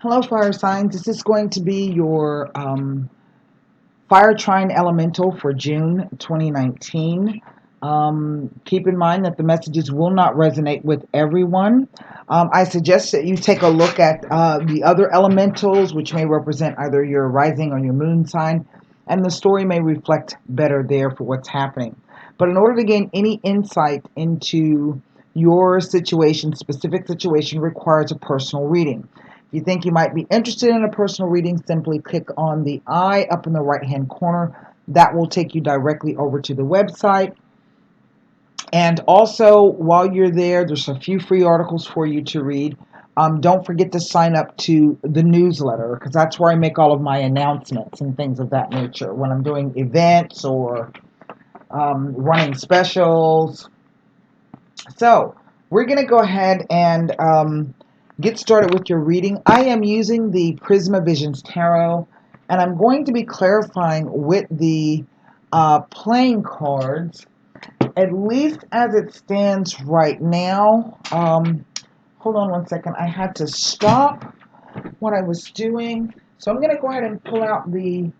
Hello, fire signs. This is going to be your fire trine elemental for June 2019. Keep in mind that the messages will not resonate with everyone. I suggest that you take a look at the other elementals, which may represent either your rising or your moon sign, and the story may reflect better there for what's happening. But in order to gain any insight into your situation, specific situation requires a personal reading. If you think you might be interested in a personal reading, simply click on the eye up in the right hand corner. That will take you directly over to the website. And also, while you're there, there's a few free articles for you to read. Don't forget to sign up to the newsletter because that's where I make all of my announcements and things of that nature when I'm doing events or running specials. So, we're going to go ahead and get started with your reading. I am using the Prisma Visions Tarot, and I'm going to be clarifying with the playing cards, at least as it stands right now. Hold on one second. I had to stop what I was doing. So I'm going to go ahead and pull out the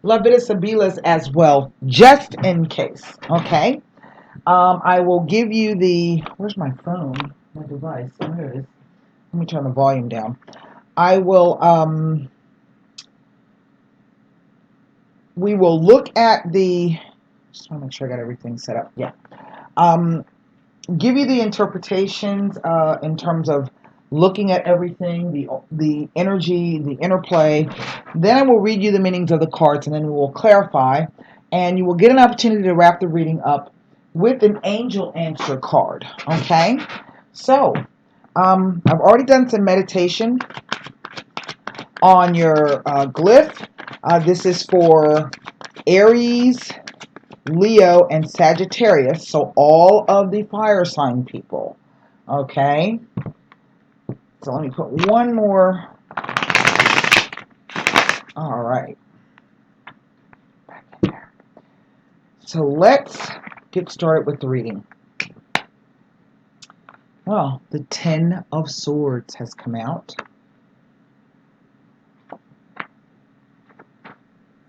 La Vida Sibilas as well, just in case. Okay. I will give you the, where's my phone? My device. Oh, here it is. Let me turn the volume down. I will, we will look at the, just want to make sure I got everything set up. Yeah. Give you the interpretations in terms of looking at everything, the energy, the interplay. Then I will read you the meanings of the cards, and then we will clarify. And you will get an opportunity to wrap the reading up with an angel answer card. Okay? So, I've already done some meditation on your glyph. This is for Aries, Leo, and Sagittarius, so all of the fire sign people. Okay? So let me put one more. All right. Back in there. So let's get started with the reading. Well, the Ten of Swords has come out.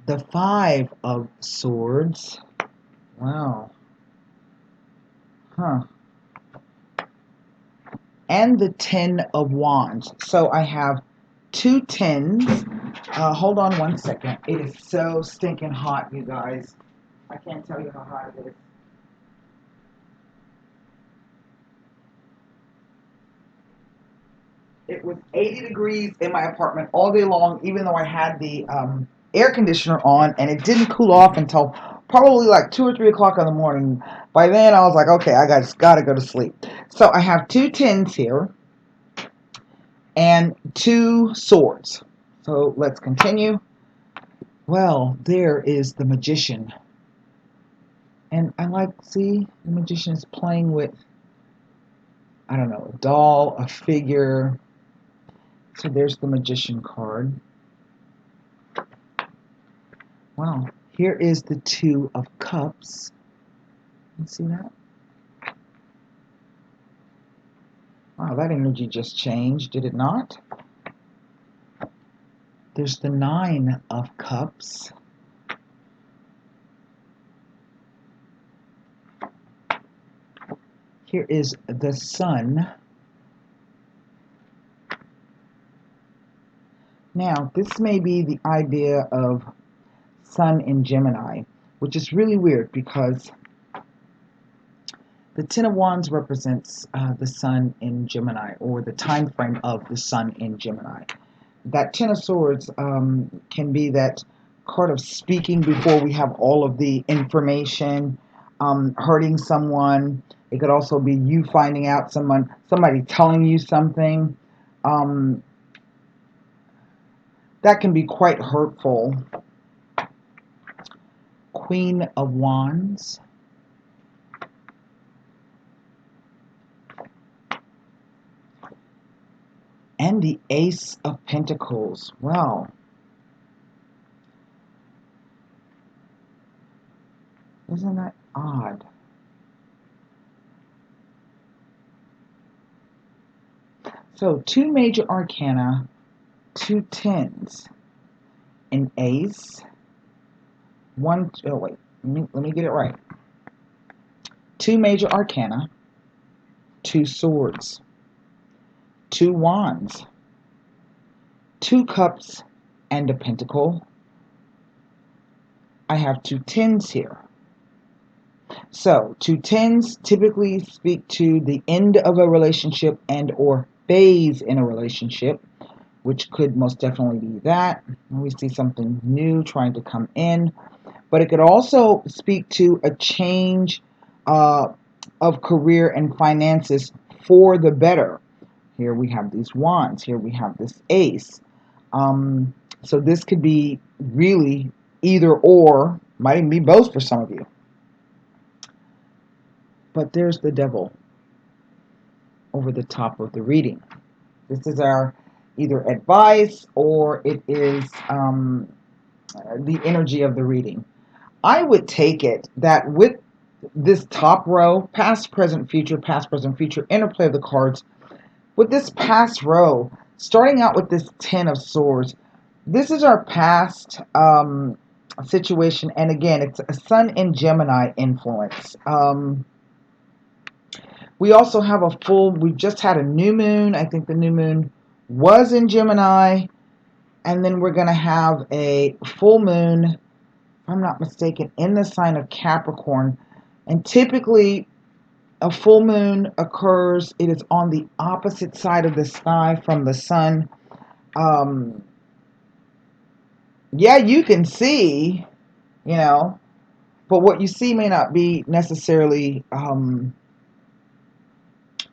The Five of Swords. Wow. Huh. And the Ten of Wands. So I have two tens. Hold on one second. It is so stinking hot, you guys. I can't tell you how hot it is. It was 80 degrees in my apartment all day long, even though I had the air conditioner on, and it didn't cool off until probably like 2 or 3 o'clock in the morning. By then, I was like, okay, I gotta go to sleep. So I have two tens here and two swords. So let's continue. Well, there is the magician. And I like, see, the magician is playing with, I don't know, a doll, a figure. So there's the magician card. Wow, here is the Two of Cups. You see that? Wow, that energy just changed, did it not? There's the Nine of Cups. Here is the Sun. Now, this may be the idea of Sun in Gemini, which is really weird because the Ten of Wands represents the Sun in Gemini, or the time frame of the Sun in Gemini. That Ten of Swords can be that card of speaking before we have all of the information, hurting someone. It could also be you finding out somebody telling you something. Um, that can be quite hurtful. Queen of Wands. And the Ace of Pentacles. Wow. Isn't that odd? So two major arcana, two tens, an ace, one, oh wait, let me get it right. Two major arcana, two swords, two wands, two cups, and a pentacle. I have two tens here. So two tens typically speak to the end of a relationship and or phase in a relationship, which could most definitely be that. We see something new trying to come in, but it could also speak to a change of career and finances for the better. Here we have these wands. Here we have this ace. So this could be really either or, might even be both for some of you. But there's the devil over the top of the reading. This is our either advice or it is the energy of the reading. I would take it that with this top row, past, present, future, interplay of the cards, with this past row, starting out with this Ten of Swords, this is our past situation, and again, it's a Sun in Gemini influence. We also have we just had a new moon. I think the new moon was in Gemini, and then we're going to have a full moon, if I'm not mistaken, in the sign of Capricorn. And typically, a full moon occurs, it is on the opposite side of the sky from the sun. Yeah, you can see, but what you see may not be necessarily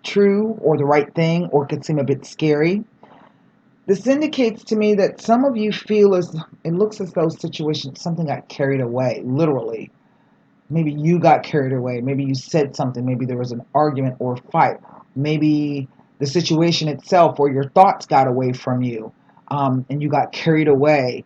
true or the right thing, or could seem a bit scary. This indicates to me that some of you feel as it looks as though something got carried away, literally. Maybe you got carried away. Maybe you said something. Maybe there was an argument or fight. Maybe the situation itself or your thoughts got away from you, and you got carried away.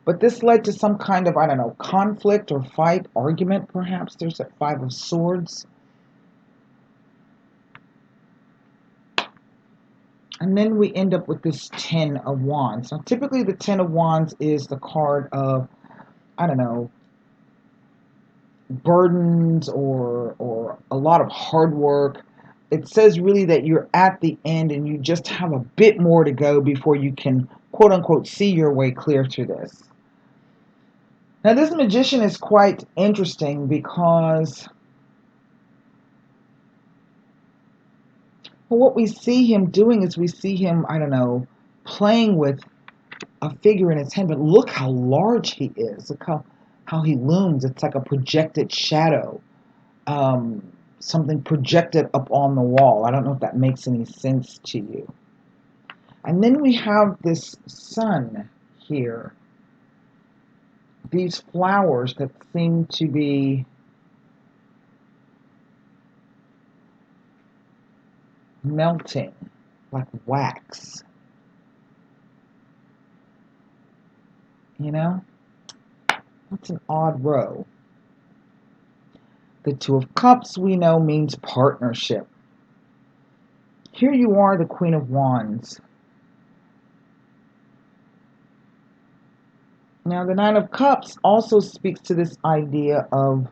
But this led to some kind of, I don't know, conflict or fight, argument perhaps. There's that Five of Swords. And then we end up with this Ten of Wands. Now, typically the Ten of Wands is the card of, I don't know, burdens or a lot of hard work. It says really that you're at the end and you just have a bit more to go before you can, quote unquote, see your way clear through this. Now, this magician is quite interesting because what we see him doing is we see him, I don't know, playing with a figure in his hand, but look how large he is. Look how he looms. It's like a projected shadow, something projected up on the wall. I don't know if that makes any sense to you. And then we have this sun here. These flowers that seem to be melting like wax. That's an odd row. The Two of Cups, we know, means partnership. Here you are, the Queen of Wands. Now, the Nine of Cups also speaks to this idea of,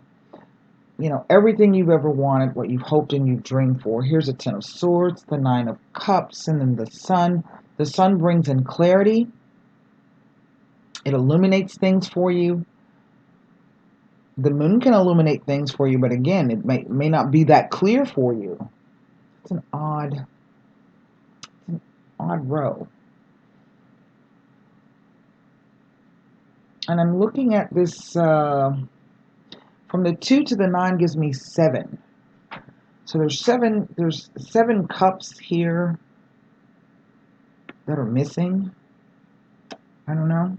everything you've ever wanted, what you've hoped and you've dreamed for. Here's a Ten of Swords, the Nine of Cups, and then the Sun. The Sun brings in clarity. It illuminates things for you. The Moon can illuminate things for you, but again, it may not be that clear for you. It's an odd row. And I'm looking at this, from the 2 to the 9 gives me 7. So there's seven cups here that are missing. I don't know.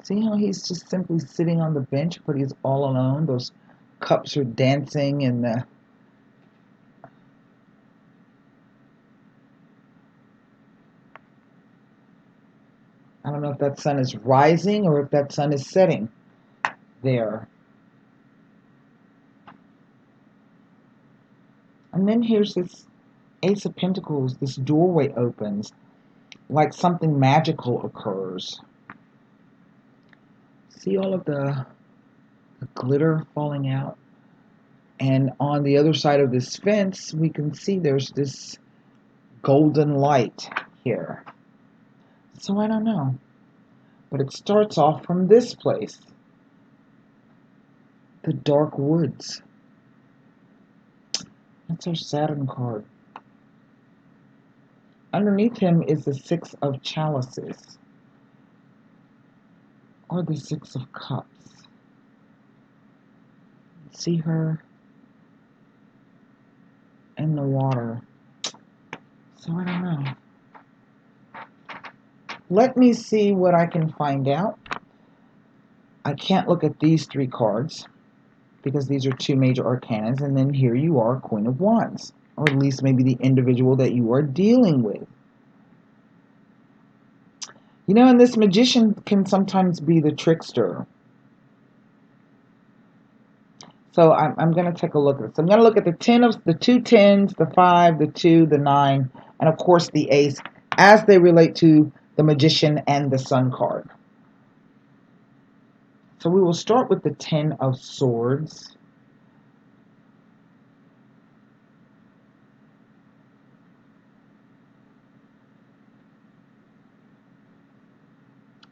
See how he's just simply sitting on the bench, but he's all alone. Those cups are dancing in the... I don't know if that sun is rising or if that sun is setting there. And then here's this Ace of Pentacles. This doorway opens, like something magical occurs. See all of the glitter falling out? And on the other side of this fence, we can see there's this golden light here. So I don't know. But it starts off from this place. The dark woods. That's our Saturn card. Underneath him is the Six of Chalices. Or the Six of Cups. See her in the water. So I don't know. Let me see what I can find out. I can't look at these three cards because these are two major arcanas, and then here you are, Queen of Wands, or at least maybe the individual that you are dealing with. You know, and this Magician can sometimes be the trickster. So I'm going to take a look at this. I'm going to look at the two tens, the 5, the 2, the 9, and of course the Ace as they relate to the Magician and the Sun card. So we will start with the 10 of Swords.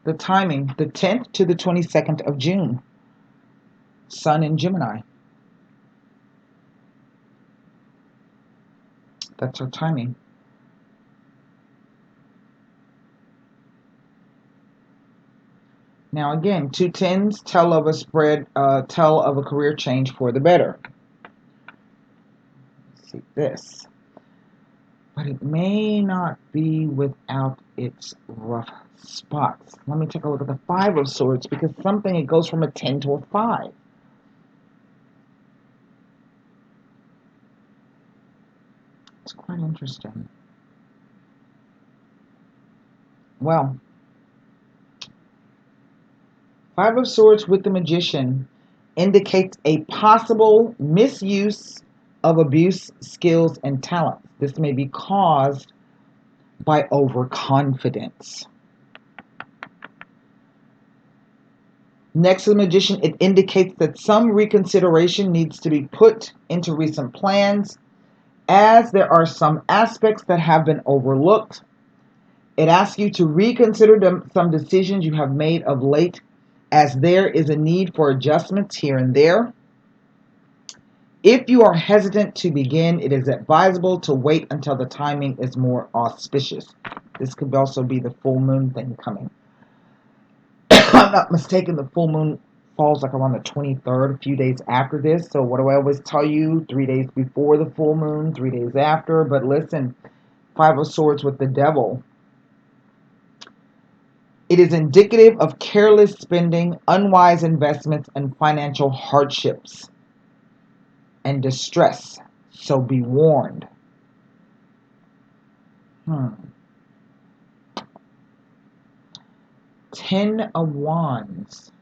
The timing, the 10th to the 22nd of June. Sun in Gemini. That's our timing. Now again, two tens tell of a spread, tell of a career change for the better. Let's see this. But it may not be without its rough spots. Let me take a look at the 5 of Swords, because something, it goes from a 10 to a 5. It's quite interesting. Well, 5 of Swords with the Magician indicates a possible misuse of abuse, skills, and talents. This may be caused by overconfidence. Next to the Magician, it indicates that some reconsideration needs to be put into recent plans, as there are some aspects that have been overlooked. It asks you to reconsider some decisions you have made of late, as there is a need for adjustments here and there. If you are hesitant to begin, it is advisable to wait until the timing is more auspicious. This could also be the full moon thing coming. If I'm not mistaken, the full moon falls like around the 23rd, a few days after this. So what do I always tell you? 3 days before the full moon, 3 days after. But listen, 5 of Swords with the Devil. It is indicative of careless spending, unwise investments, and financial hardships and distress. So be warned. 10 of Wands.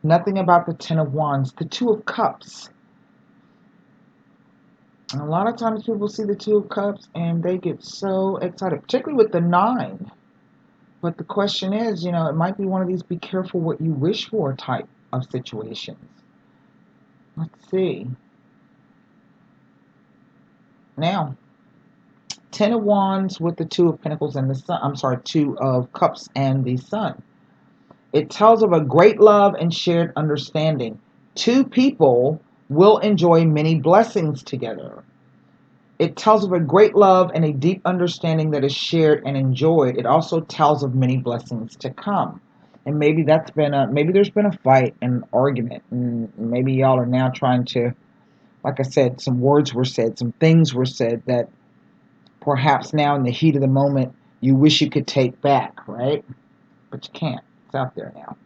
Nothing about the 10 of Wands. The 2 of Cups. And a lot of times people see the 2 of Cups and they get so excited, particularly with the 9. But the question is, you know, it might be one of these be careful what you wish for type of situations. Let's see. Now, 10 of Wands with the 2 of Pentacles and the Sun. I'm sorry, 2 of Cups and the Sun. It tells of a great love and shared understanding. Two people will enjoy many blessings together. It tells of a great love and a deep understanding that is shared and enjoyed. It also tells of many blessings to come. And maybe maybe there's been a fight, an argument, and maybe y'all are now trying to, like I said, some words were said, some things were said that perhaps now in the heat of the moment you wish you could take back, right? But you can't. It's out there now.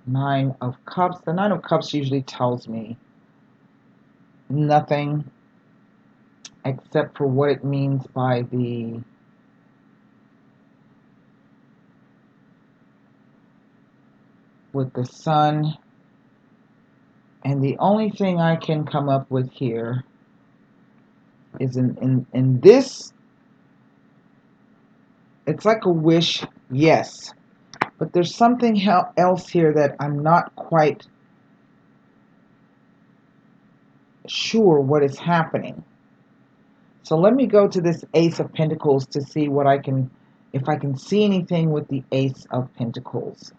9 of Cups. The 9 of Cups usually tells me nothing except for what it means by with the sun. And the only thing I can come up with here is in this, it's like a wish, yes. But there's something else here that I'm not quite sure what is happening. So let me go to this Ace of Pentacles to see what if I can see anything with the Ace of Pentacles.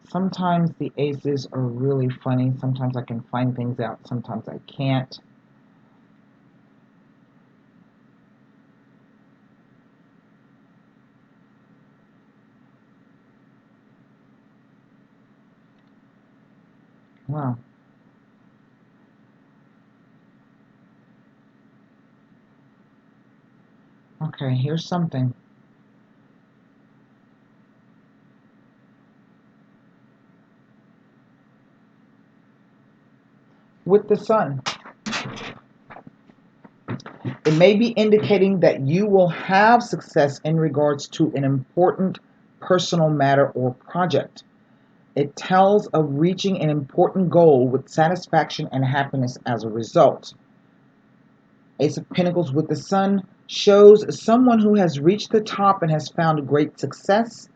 Sometimes the aces are really funny. Sometimes I can find things out. Sometimes I can't. Wow. Okay, here's something. With the sun, it may be indicating that you will have success in regards to an important personal matter or project. It tells of reaching an important goal with satisfaction and happiness as a result. Ace of Pentacles with the sun shows someone who has reached the top and has found great success,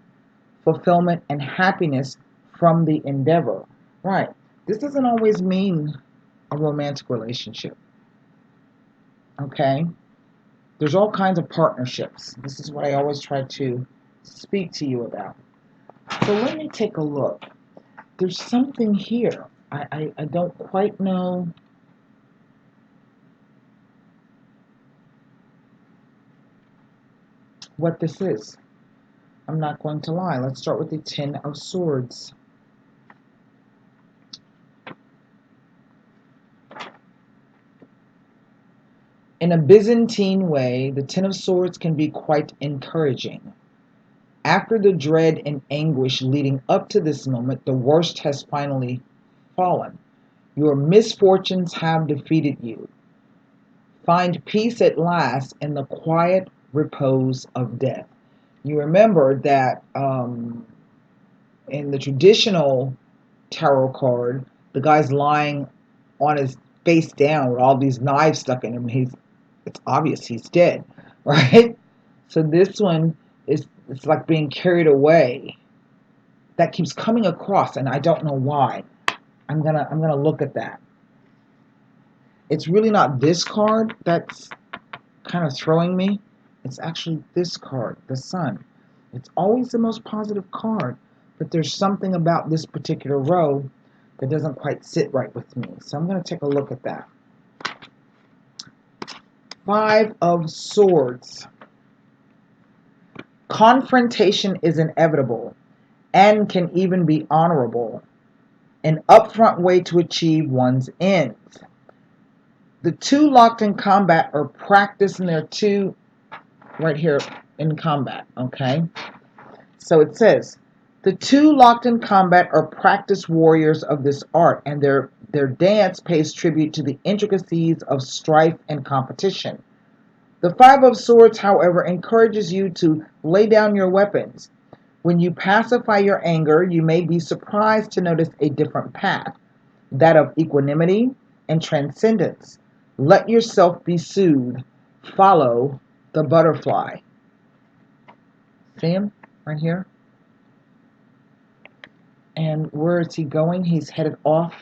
fulfillment, and happiness from the endeavor. Right. This doesn't always mean a romantic relationship. Okay? There's all kinds of partnerships. This is what I always try to speak to you about. So let me take a look. There's something here. I don't quite know what this is. I'm not going to lie. Let's start with the Ten of Swords. In a Byzantine way, the Ten of Swords can be quite encouraging. After the dread and anguish leading up to this moment, the worst has finally fallen. Your misfortunes have defeated you. Find peace at last in the quiet repose of death. You remember that in the traditional tarot card, the guy's lying on his face down with all these knives stuck in him. It's obvious he's dead, right? So this one it's like being carried away. That keeps coming across, and I don't know why. I'm gonna look at that. It's really not this card that's kind of throwing me. It's actually this card, the Sun. It's always the most positive card, but there's something about this particular row that doesn't quite sit right with me. So I'm going to take a look at that. Five of Swords. Confrontation is inevitable and can even be honorable, an upfront way to achieve one's ends. The two locked in combat are practicing their two right here in combat, okay? So it says, the two locked in combat are practiced warriors of this art, and their dance pays tribute to the intricacies of strife and competition. The Five of Swords, however, encourages you to lay down your weapons. When you pacify your anger, you may be surprised to notice a different path, that of equanimity and transcendence. Let yourself be soothed. Follow the butterfly. See him right here? And where is he going? He's headed off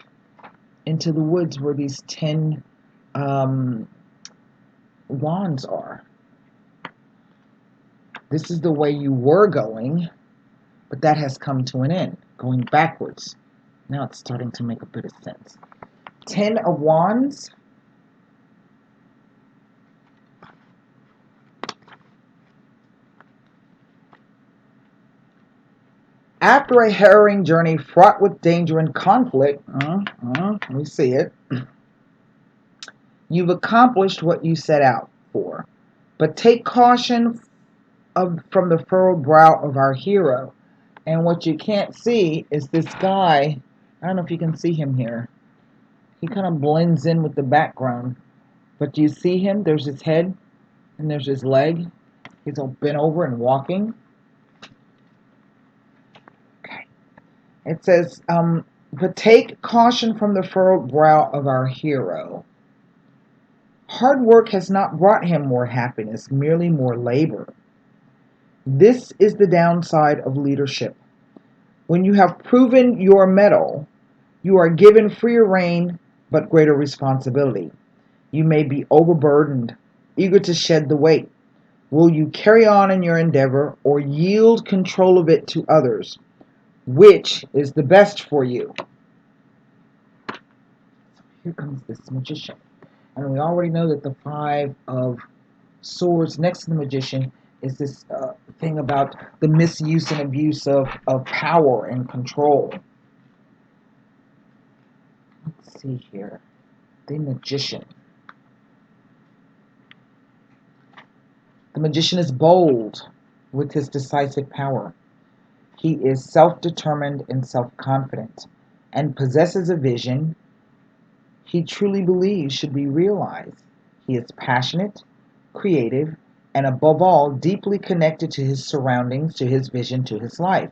into the woods where these 10 wands are. This is the way you were going, but that has come to an end, going backwards. Now it's starting to make a bit of sense. 10 of Wands. After a harrowing journey fraught with danger and conflict, we see it, you've accomplished what you set out for. But take caution from the furrowed brow of our hero. And what you can't see is this guy. I don't know if you can see him here. He kind of blends in with the background. But do you see him? There's his head and there's his leg. He's all bent over and walking. Okay. It says, but take caution from the furrowed brow of our hero. Hard work has not brought him more happiness, merely more labor. This is the downside of leadership. When you have proven your mettle, you are given freer rein but greater responsibility. You may be overburdened, eager to shed the weight. Will you carry on in your endeavor or yield control of it to others? Which is the best for you? Here comes this magician. And we already know that the Five of Swords next to the magician is this thing about the misuse and abuse of power and control. Let's see here. The magician. The magician is bold with his decisive power. He is self-determined and self-confident and possesses a vision he truly believes should be realized. He is passionate, creative, and above all, deeply connected to his surroundings, to his vision, to his life.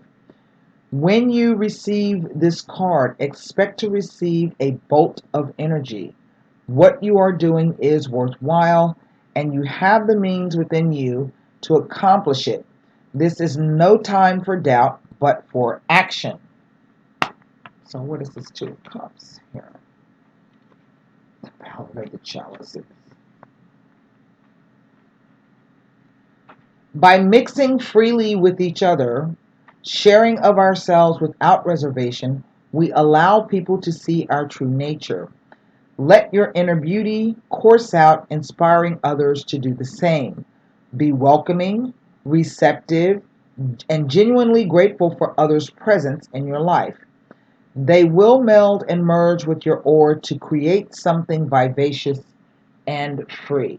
When you receive this card, expect to receive a bolt of energy. What you are doing is worthwhile, and you have the means within you to accomplish it. This is no time for doubt, but for action. So what is this Two of Cups here? The power of the chalices. By mixing freely with each other, sharing of ourselves without reservation, we allow people to see our true nature. Let your inner beauty course out, inspiring others to do the same. Be welcoming, receptive, and genuinely grateful for others' presence in your life. They will meld and merge with your aura to create something vivacious and free.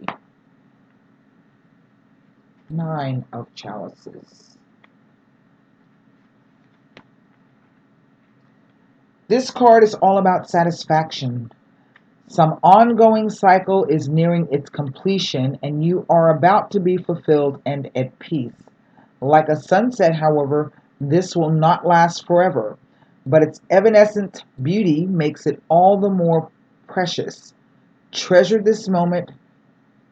Nine of Chalices. This card is all about satisfaction. Some ongoing cycle is nearing its completion, and you are about to be fulfilled and at peace. Like a sunset, however, this will not last forever, but its evanescent beauty makes it all the more precious. Treasure this moment,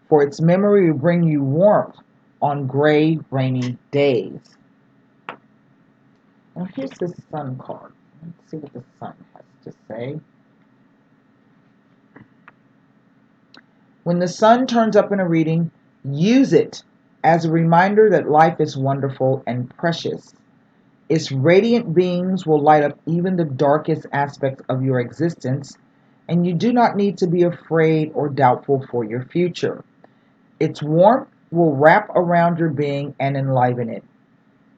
for its memory will bring you warmth on gray, rainy days. Now here's the Sun card. Let's see what the Sun has to say. When the sun turns up in a reading, use it as a reminder that life is wonderful and precious. Its radiant beams will light up even the darkest aspects of your existence, and you do not need to be afraid or doubtful for your future. Its warmth will wrap around your being and enliven it.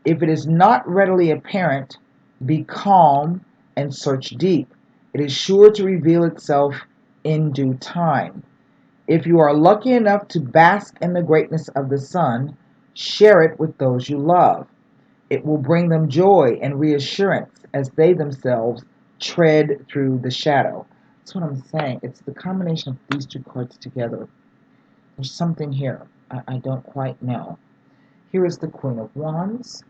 If it is not readily apparent, be calm and search deep. It is sure to reveal itself in due time. If you are lucky enough to bask in the greatness of the sun, share it with those you love. It will bring them joy and reassurance as they themselves tread through the shadow. That's what I'm saying. It's the combination of these two cards together. There's something here. I don't quite know. Here is the Queen of Wands.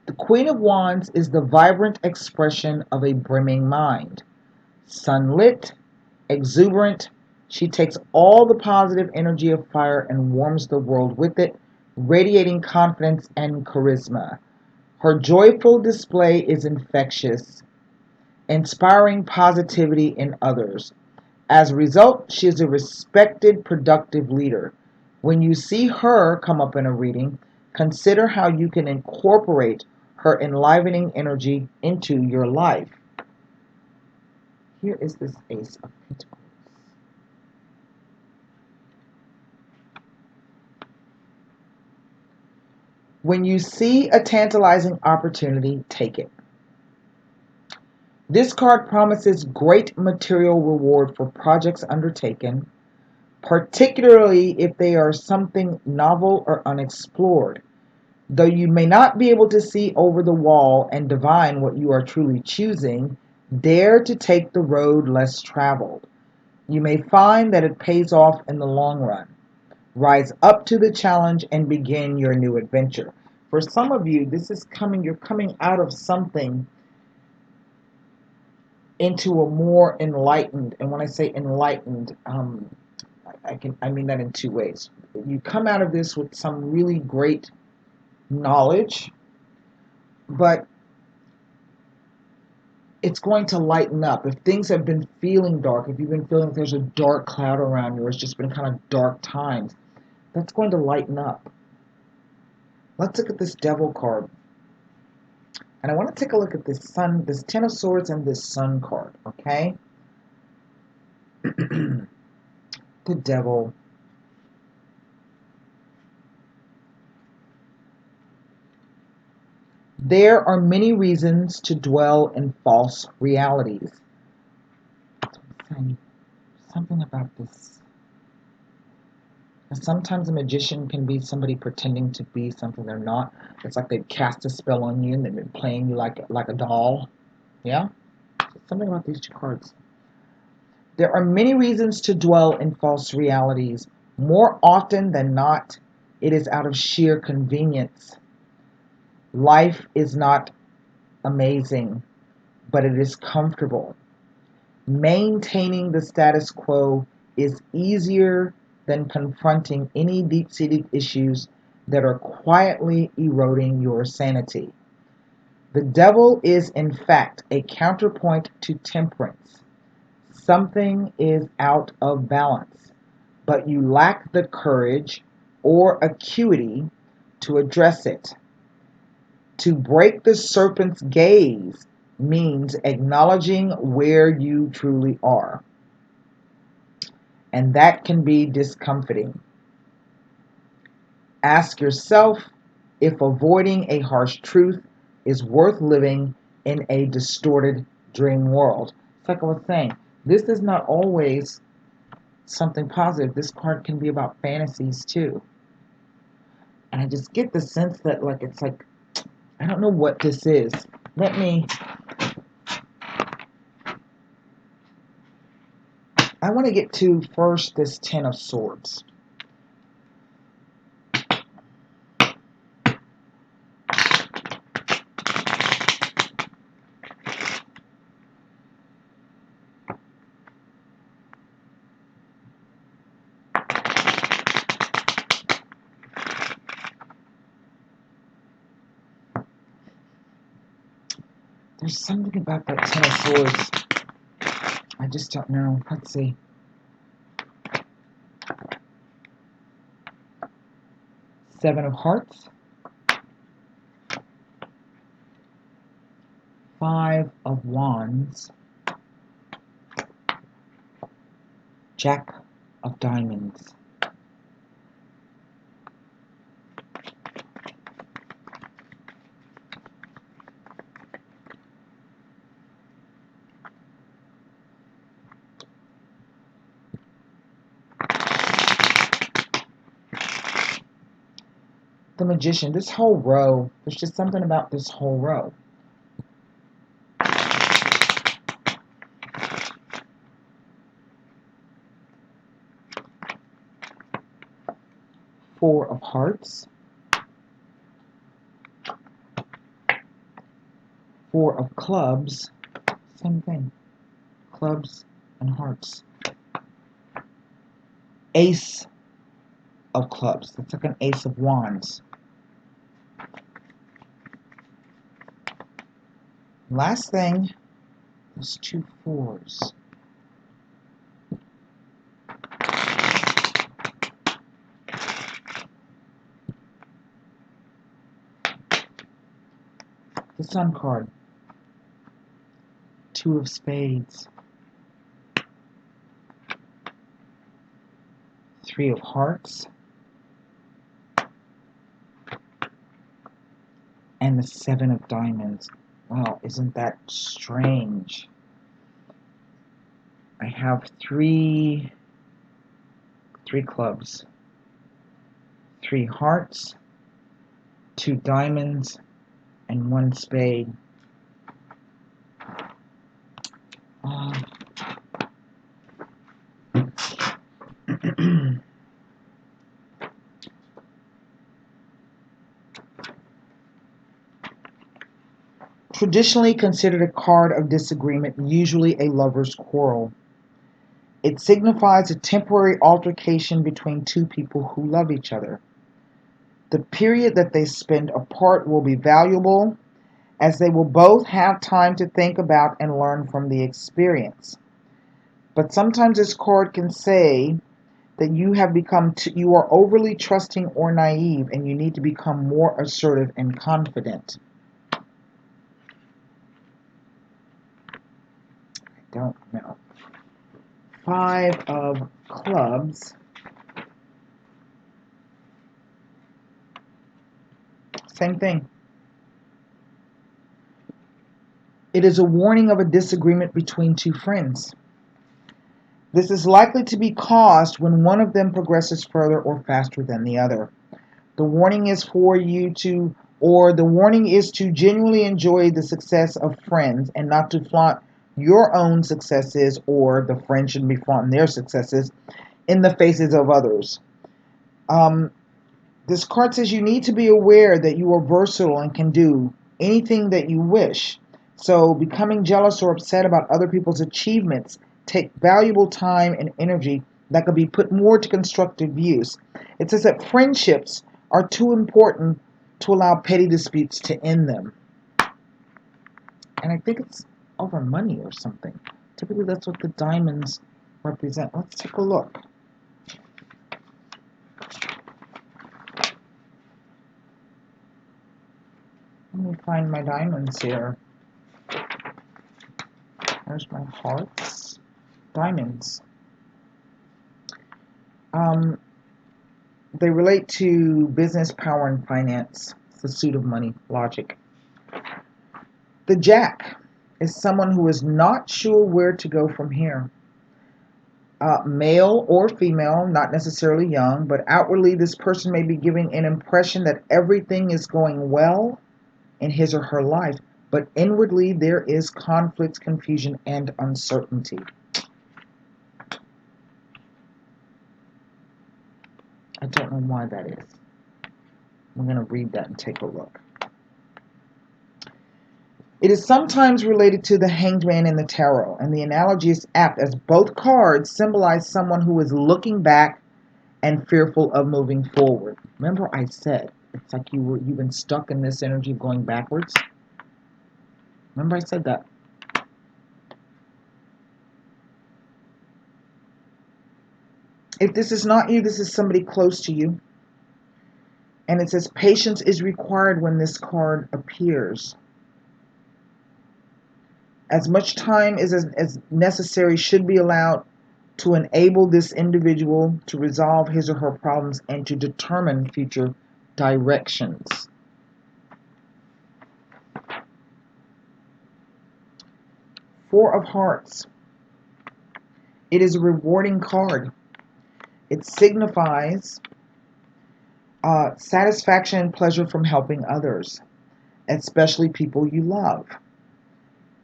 The Queen of Wands is the vibrant expression of a brimming mind. Sunlit, exuberant, she takes all the positive energy of fire and warms the world with it, radiating confidence and charisma. Her joyful display is infectious, inspiring positivity in others. As a result, she is a respected, productive leader. When you see her come up in a reading, consider how you can incorporate her enlivening energy into your life. Here is this Ace of Pentacles. When you see a tantalizing opportunity, take it. This card promises great material reward for projects undertaken, particularly if they are something novel or unexplored. Though you may not be able to see over the wall and divine what you are truly choosing, dare to take the road less traveled. You may find that it pays off in the long run. Rise up to the challenge and begin your new adventure. For some of you, this is coming, you're coming out of something into a more enlightened, and when I say enlightened, I mean that in two ways. You come out of this with some really great knowledge, but it's going to lighten up. If things have been feeling dark, if you've been feeling there's a dark cloud around you, or it's just been kind of dark times, that's going to lighten up. Let's look at this Devil card. And I want to take a look at this Sun, this Ten of Swords, and this Sun card, okay? The Devil. There are many reasons to dwell in false realities. Something about this. And sometimes a magician can be somebody pretending to be something they're not. It's like they've cast a spell on you and they've been playing you like a doll. Yeah? Something about these two cards. There are many reasons to dwell in false realities. More often than not, it is out of sheer convenience. Life is not amazing, but it is comfortable. Maintaining the status quo is easier than confronting any deep-seated issues that are quietly eroding your sanity. The Devil is, in fact, a counterpoint to temperance. Something is out of balance, but you lack the courage or acuity to address it. To break the serpent's gaze means acknowledging where you truly are. And that can be discomforting. Ask yourself if avoiding a harsh truth is worth living in a distorted dream world. It's like I was saying, this is not always something positive. This card can be about fantasies too. And I just get the sense that it's like, I don't know what this is. I want to get to first this Ten of Swords. There's something about that Ten of Swords. I just don't know. Let's see. Seven of Hearts. Five of Wands. Jack of Diamonds. The Magician. This whole row, there's just something about this whole row. Four of Hearts. Four of Clubs. Same thing. Clubs and Hearts. Ace of Clubs. That's like an Ace of Wands. Last thing, there's two fours. The Sun card. Two of Spades. Three of Hearts. And the Seven of Diamonds. Wow, isn't that strange? I have three clubs, three hearts, two diamonds, and one spade. Uh, Traditionally considered a card of disagreement, usually a lover's quarrel. It signifies a temporary altercation between two people who love each other. The period that they spend apart will be valuable, as they will both have time to think about and learn from the experience. But sometimes this card can say that you are overly trusting or naive, and you need to become more assertive and confident. I don't know. Five of clubs. Same thing. It is a warning of a disagreement between two friends. This is likely to be caused when one of them progresses further or faster than the other. The warning is the warning is to genuinely enjoy the success of friends and not to flaunt your own successes, or the friend shouldn't be flaunting their successes in the faces of others. Um, this card says you need to be aware that you are versatile and can do anything that you wish. So becoming jealous or upset about other people's achievements take valuable time and energy that could be put more to constructive use. It says that friendships are too important to allow petty disputes to end them. And I think it's over money or something. Typically that's what the diamonds represent. Let's take a look. Let me find my diamonds here. There's my hearts. Diamonds. They relate to business, power, and finance. It's the suit of money, logic. The Jack is someone who is not sure where to go from here. Male or female, not necessarily young, but outwardly this person may be giving an impression that everything is going well in his or her life, but inwardly there is conflict, confusion, and uncertainty. I don't know why that is. I'm going to read that and take a look. It is sometimes related to the Hanged Man in the tarot, and the analogy is apt as both cards symbolize someone who is looking back and fearful of moving forward. Remember I said it's like you've been stuck in this energy of going backwards? Remember I said that. If this is not you, this is somebody close to you. And it says patience is required when this card appears. As much time as necessary should be allowed to enable this individual to resolve his or her problems and to determine future directions. Four of Hearts. It is a rewarding card. It signifies satisfaction and pleasure from helping others, especially people you love.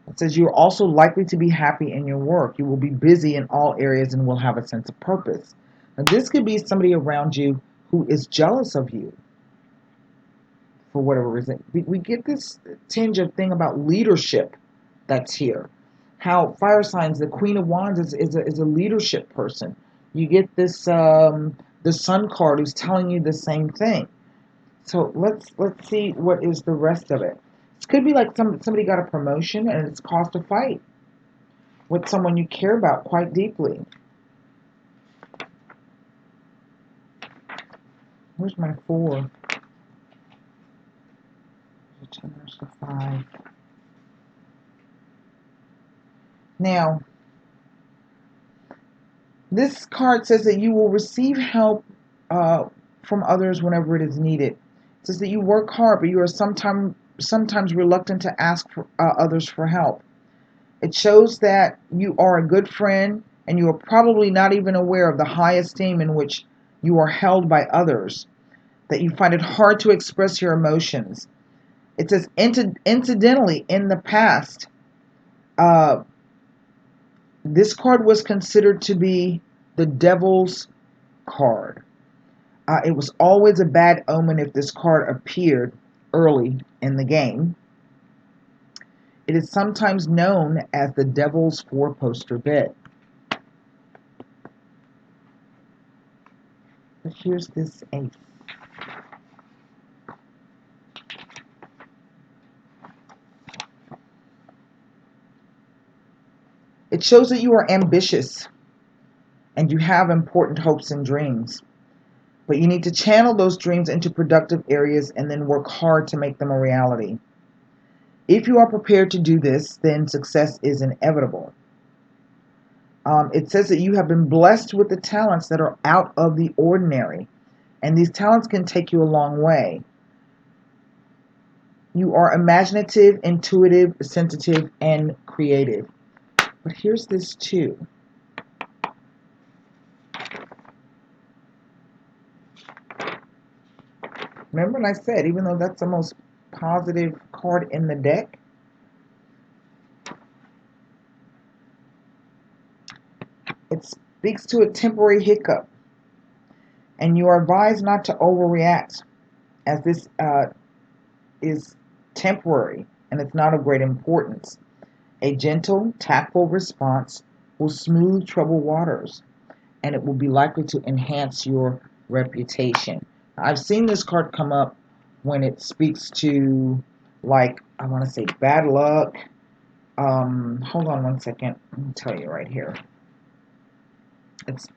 It says you are also likely to be happy in your work. You will be busy in all areas and will have a sense of purpose. Now, this could be somebody around you who is jealous of you for whatever reason. We get this tinge of thing about leadership that's here. How fire signs, the Queen of Wands is a leadership person. You get this the Sun card who's telling you the same thing. So let's see what is the rest of it. It could be like somebody got a promotion and it's caused a fight with someone you care about quite deeply. Where's my 4? There's the 5. Now, this card says that you will receive help from others whenever it is needed. It says that you work hard, but you are sometimes reluctant to ask for, others for help. It shows that you are a good friend, and you are probably not even aware of the high esteem in which you are held by others. that you find it hard to express your emotions. It says, incidentally, in the past, uh, this card was considered to be the devil's card. It was always a bad omen if this card appeared early in the game. It is sometimes known as the devil's four-poster bed. But here's this ace. It shows that you are ambitious and you have important hopes and dreams. But you need to channel those dreams into productive areas and then work hard to make them a reality. If you are prepared to do this, then success is inevitable. It says that you have been blessed with the talents that are out of the ordinary, and these talents can take you a long way. You are imaginative, intuitive, sensitive, and creative. But here's this too. Remember when I said, even though that's the most positive card in the deck, it speaks to a temporary hiccup, and you are advised not to overreact, as this is temporary and it's not of great importance. A gentle, tactful response will smooth troubled waters, and it will be likely to enhance your reputation. I've seen this card come up when it speaks to, like, I want to say bad luck. Hold on one second. Let me tell you right here.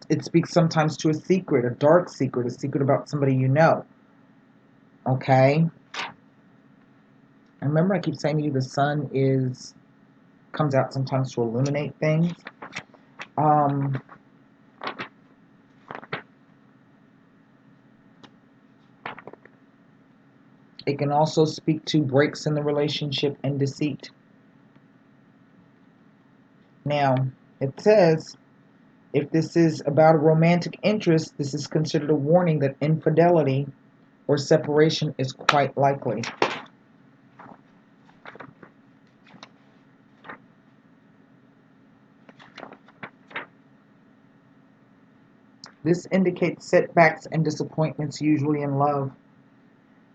It speaks sometimes to a secret, a dark secret, a secret about somebody you know. Okay? And remember, I keep saying to you, the sun comes out sometimes to illuminate things. It can also speak to breaks in the relationship and deceit. Now, it says, if this is about a romantic interest, this is considered a warning that infidelity or separation is quite likely. This indicates setbacks and disappointments, usually in love.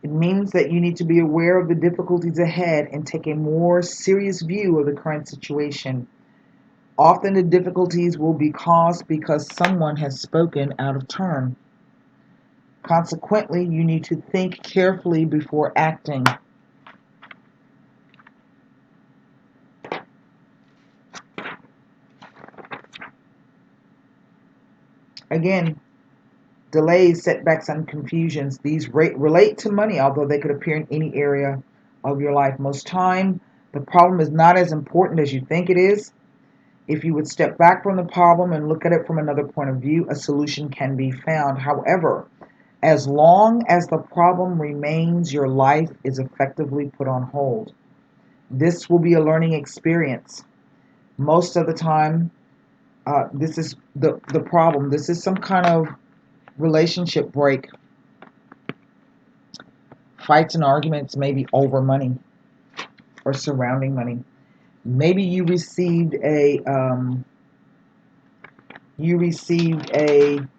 It means that you need to be aware of the difficulties ahead and take a more serious view of the current situation. Often the difficulties will be caused because someone has spoken out of turn. Consequently, you need to think carefully before acting. Again, delays, setbacks, and confusions. These relate to money, although they could appear in any area of your life. Most time, the problem is not as important as you think it is. If you would step back from the problem and look at it from another point of view, a solution can be found. However, as long as the problem remains, your life is effectively put on hold. This will be a learning experience. Most of the time, this is the problem. This is some kind of relationship break. Fights and arguments may be over money or surrounding money. Maybe you received a,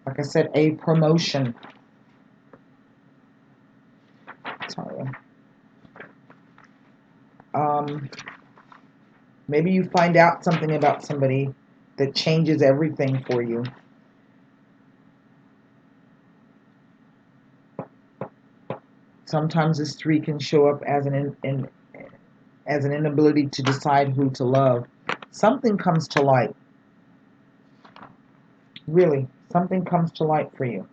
like I said, a promotion. Sorry. Maybe you find out something about somebody that changes everything for you. Sometimes this 3 can show up as as an inability to decide who to love. Something comes to light. Really, something comes to light for you.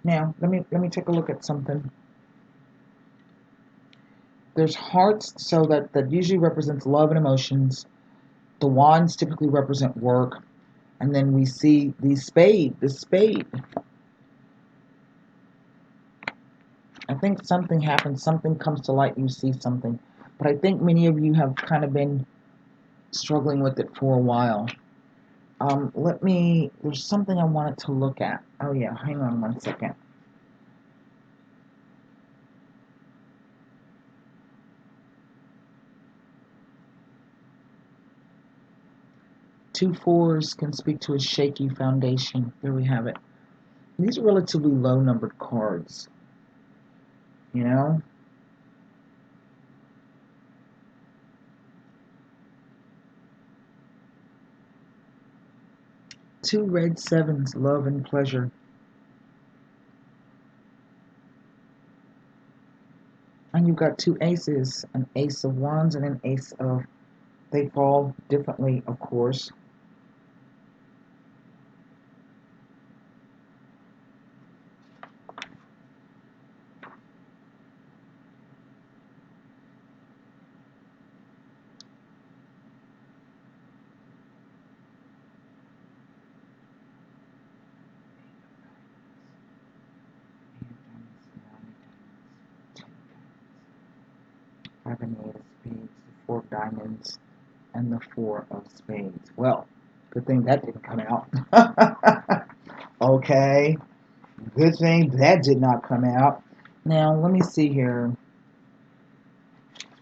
Now, let me take a look at something. There's hearts, so that usually represents love and emotions. The wands typically represent work, and then we see the spade. I think something happens, something comes to light, you see something. But I think many of you have kind of been struggling with it for a while. There's something I wanted to look at. Oh yeah, hang on one second. Two fours can speak to a shaky foundation. There we have it. These are relatively low numbered cards, you know? Two red sevens, love and pleasure. And you've got two aces, an ace of wands and an ace of, they fall differently, of course. Five and eight of spades, the four of diamonds, and the four of spades. Well, good thing that didn't come out. Okay, good thing that did not come out. Now, let me see here.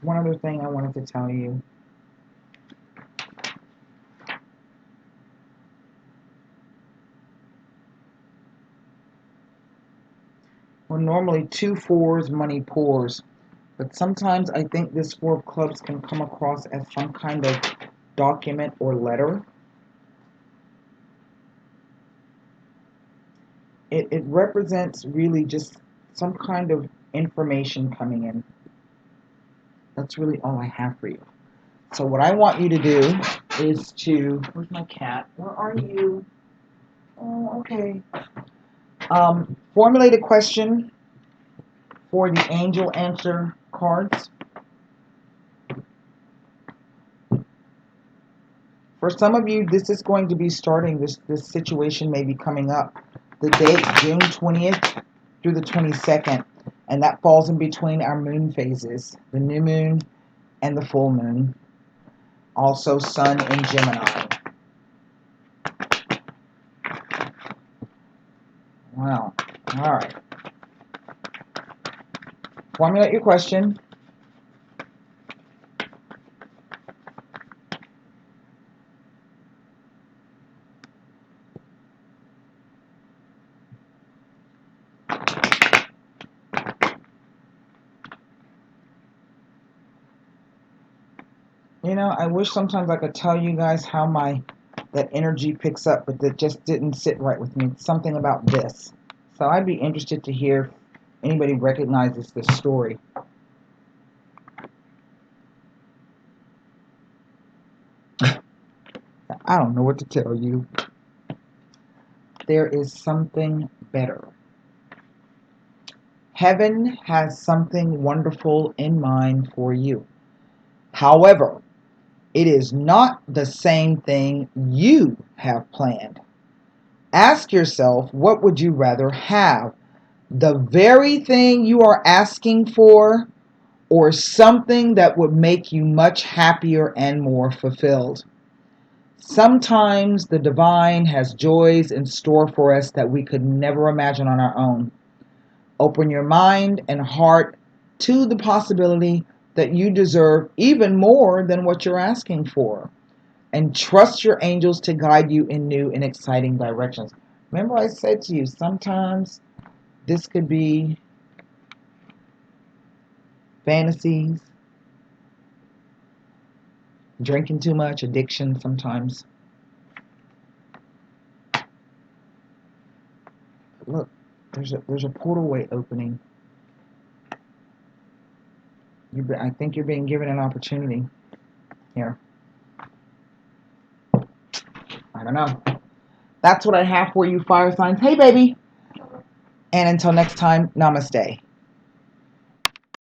One other thing I wanted to tell you. Well, normally two fours, money pours. But sometimes I think this four of clubs can come across as some kind of document or letter. It represents really just some kind of information coming in. That's really all I have for you. So what I want you to do is to, where's my cat? Where are you? Oh, okay. Formulate a question for the angel answer cards. For some of you, this is going to be starting, this situation may be coming up. The date, June 20th through the 22nd, and that falls in between our moon phases, the new moon and the full moon. Also, Sun in Gemini. Wow. All right. Formulate your question. You know, I wish sometimes I could tell you guys how that energy picks up, but that just didn't sit right with me. It's something about this. So I'd be interested to hear if anybody recognizes this story. I don't know what to tell you. There is something better. Heaven has something wonderful in mind for you. However, it is not the same thing you have planned. Ask yourself, what would you rather have? The very thing you are asking for, or something that would make you much happier and more fulfilled? Sometimes the divine has joys in store for us that we could never imagine on our own. Open your mind and heart to the possibility that you deserve even more than what you're asking for. And trust your angels to guide you in new and exciting directions. Remember, I said to you, sometimes this could be fantasies, drinking too much, addiction sometimes. Look, there's a portalway opening. I think you're being given an opportunity here. I don't know. That's what I have for you, fire signs. Hey, baby. And until next time, namaste.